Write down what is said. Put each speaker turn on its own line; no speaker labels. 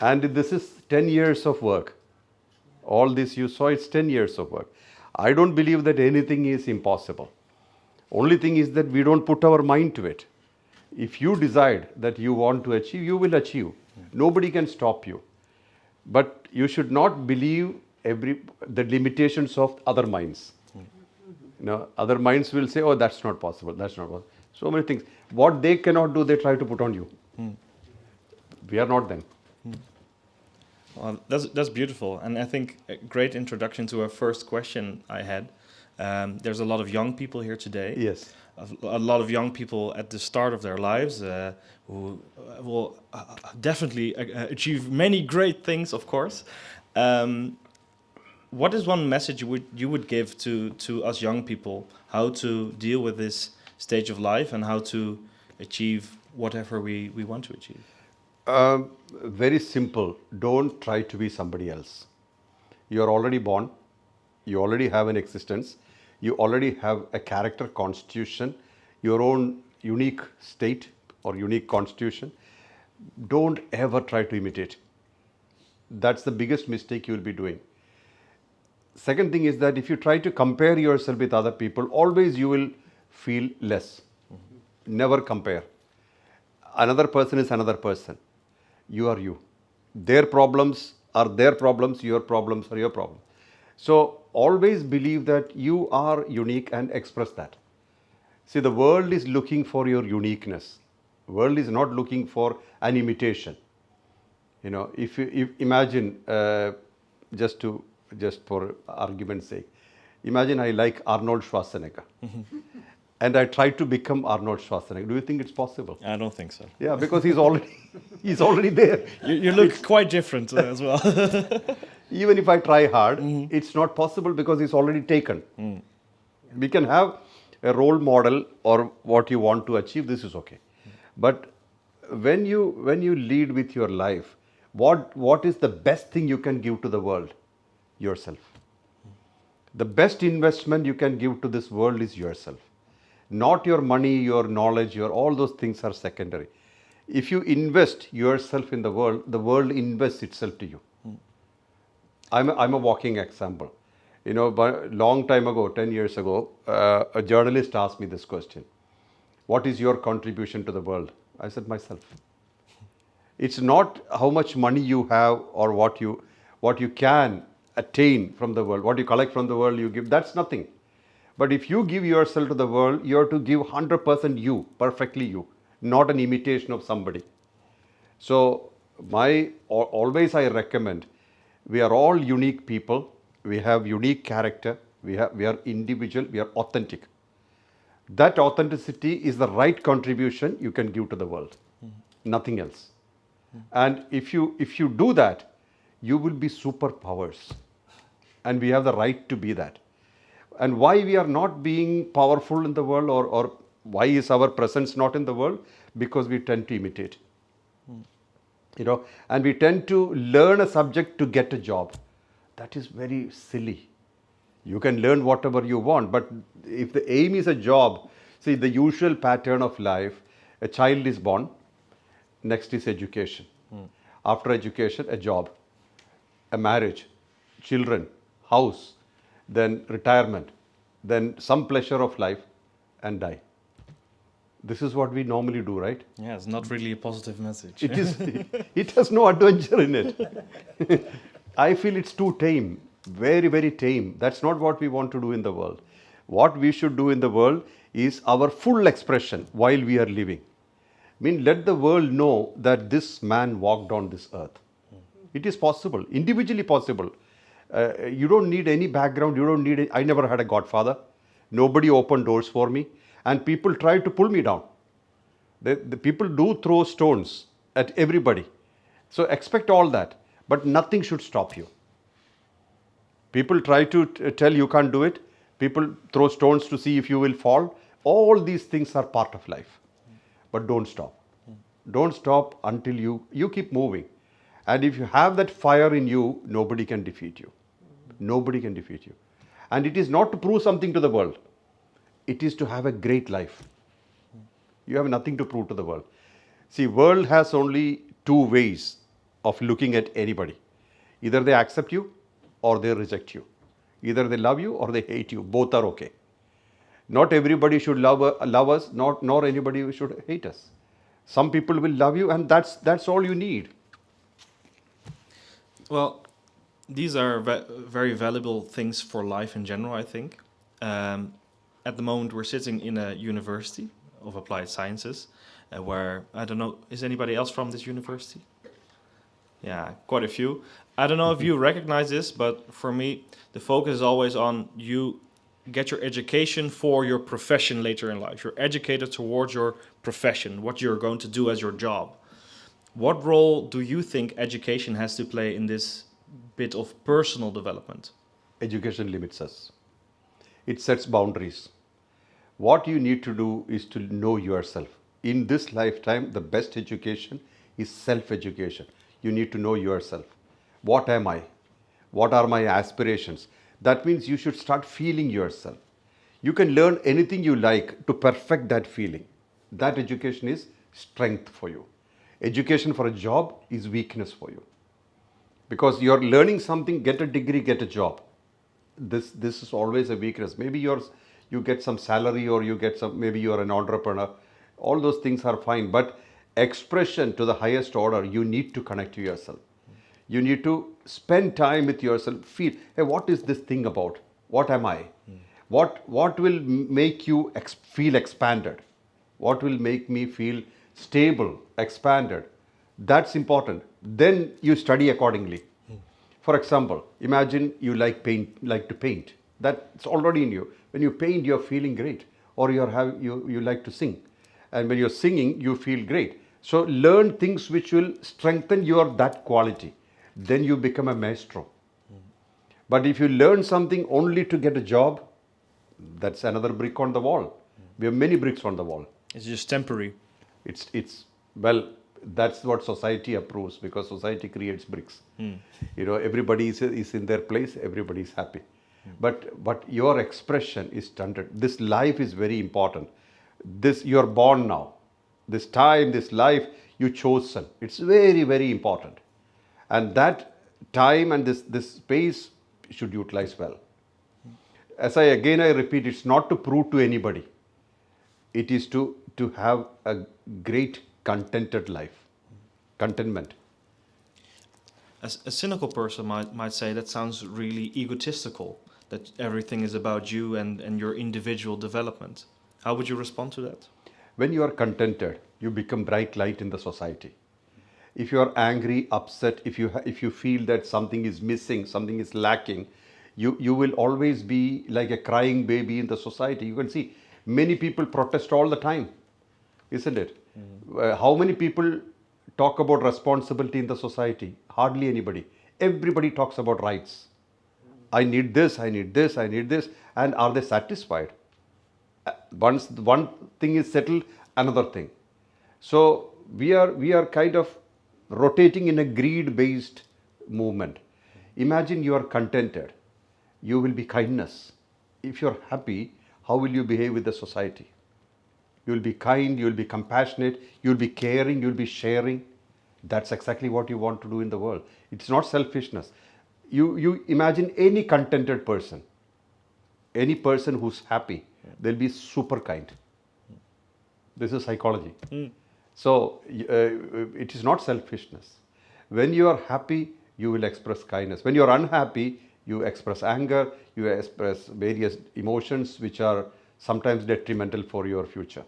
And this is 10 years of work. All this you saw, it's 10 years of work. I don't believe that anything is impossible. Only thing is that we don't put our mind to it. If you decide that you want to achieve, you will achieve. Nobody can stop you. But you should not believe the limitations of other minds. Other minds will say, oh, that's not possible, that's not possible. So many things. What they cannot do, they try to put on you. We are not them.
Well, that's beautiful, and I think a great introduction to our first question I had. There's a lot of young people here today.
Yes.
A lot of young people at the start of their lives who will definitely achieve many great things, of course. What is one message you would give to us young people, how to deal with this stage of life and how to achieve whatever we want to achieve?
Very simple. Don't try to be somebody else. You are already born. You already have an existence. You already have a character constitution, your own unique state or unique constitution. Don't ever try to imitate. That's the biggest mistake you will be doing. Second thing is that if you try to compare yourself with other people, always you will feel less. Never compare. Another person is another person. You are you. Their problems are their problems, your problems are your problems. So always believe that you are unique and express that. See, the world is looking for your uniqueness. The world is not looking for an imitation. If you imagine, just for argument's sake, imagine I like Arnold Schwarzenegger. And I try to become Arnold Schwarzenegger. Do you think it's possible?
I don't think so.
Yeah, because he's already there.
You look quite different as well.
Even if I try hard, it's not possible because it's already taken. We can have a role model or what you want to achieve, this is okay. But when you lead with your life, what is the best thing you can give to the world? Yourself. The best investment you can give to this world is yourself. Not your money, your knowledge, all those things are secondary. If you invest yourself in the world invests itself to you. I'm a walking example. But long time ago, 10 years ago, a journalist asked me this question. What is your contribution to the world? I said, myself. It's not how much money you have or what you can attain from the world, what you collect from the world you give, that's nothing. But if you give yourself to the world, you have to give 100% you, perfectly you, not an imitation of somebody. So always I recommend, we are all unique people, we have unique character, we are individual, we are authentic. That authenticity is the right contribution you can give to the world, nothing else. And if you do that, you will be superpowers. And we have the right to be that. And why we are not being powerful in the world or why is our presence not in the world? Because we tend to imitate. And we tend to learn a subject to get a job. That is very silly. You can learn whatever you want, but if the aim is a job, see the usual pattern of life, a child is born, next is education. After education, a job, a marriage, children, house, then retirement, then some pleasure of life and die. This is what we normally do, right?
Yeah, it's not really a positive message.
It has no adventure in it. I feel it's too tame, very, very tame. That's not what we want to do in the world. What we should do in the world is our full expression while we are living. Let the world know that this man walked on this earth. It is possible, individually possible. You don't need any background, I never had a godfather. Nobody opened doors for me. And people try to pull me down. The people do throw stones at everybody. So expect all that. But nothing should stop you. People try to tell you can't do it. People throw stones to see if you will fall. All these things are part of life. But don't stop. Don't stop until you keep moving. And if you have that fire in you, nobody can defeat you. Nobody can defeat you. And it is not to prove something to the world. It is to have a great life. You have nothing to prove to the world. See, world has only two ways of looking at anybody. Either they accept you or they reject you. Either they love you or they hate you. Both are okay. Not everybody should love us, nor anybody should hate us. Some people will love you, and that's all you need.
Well, these are very valuable things for life in general, I think. At the moment, we're sitting in a university of applied sciences, where, I don't know, is anybody else from this university? Yeah, quite a few. I don't know if you recognize this, but for me, the focus is always on you get your education for your profession later in life. You're educated towards your profession, what you're going to do as your job. What role do you think education has to play in this bit of personal development?
Education limits us. It sets boundaries. What you need to do is to know yourself. In this lifetime, the best education is self-education. You need to know yourself. What am I? What are my aspirations? That means you should start feeling yourself. You can learn anything you like to perfect that feeling. That education is strength for you. Education for a job is weakness for you. Because you're learning something, get a degree, get a job. This is always a weakness. Maybe you get some salary, or you get some, maybe you're an entrepreneur. All those things are fine. But expression to the highest order, you need to connect to yourself. You need to spend time with yourself, feel, hey, what is this thing about? What am I? What will make you feel expanded? What will make me feel stable, expanded? That's important. Then you study accordingly. For example, imagine you like to paint. That's already in you. When you paint, you're feeling great. Or you like to sing. And when you're singing, you feel great. So learn things which will strengthen that quality. Then you become a maestro. But if you learn something only to get a job, that's another brick on the wall. We have many bricks on the wall.
It's just temporary.
Well, that's what society approves, because society creates bricks. Everybody is in their place, everybody is happy. But your expression is stunted. This life is very important. You're born now. This time, this life, you chosen. It's very, very important. And that time and this space should utilize well. As I repeat, it's not to prove to anybody. It is to have a great contented life. Contentment.
As a cynical person might say that sounds really egotistical, that everything is about you and your individual development. How would you respond to that?
When you are contented, you become bright light in the society. If you are angry, upset, if you feel that something is missing, something is lacking, you will always be like a crying baby in the society. You can see many people protest all the time, isn't it? How many people talk about responsibility in the society? Hardly anybody. Everybody talks about rights. I need this, I need this, I need this. And are they satisfied? Once one thing is settled, another thing. So we are kind of rotating in a greed-based movement. Imagine you are contented. You will be kindness. If you're happy, how will you behave with the society? You will be kind, you will be compassionate, you will be caring, you will be sharing. That's exactly what you want to do in the world. It's not selfishness. You imagine any contented person, any person who's happy, they'll be super kind. This is psychology. So it is not selfishness. When you are happy, you will express kindness. When you are unhappy, you express anger, you express various emotions which are sometimes detrimental for your future.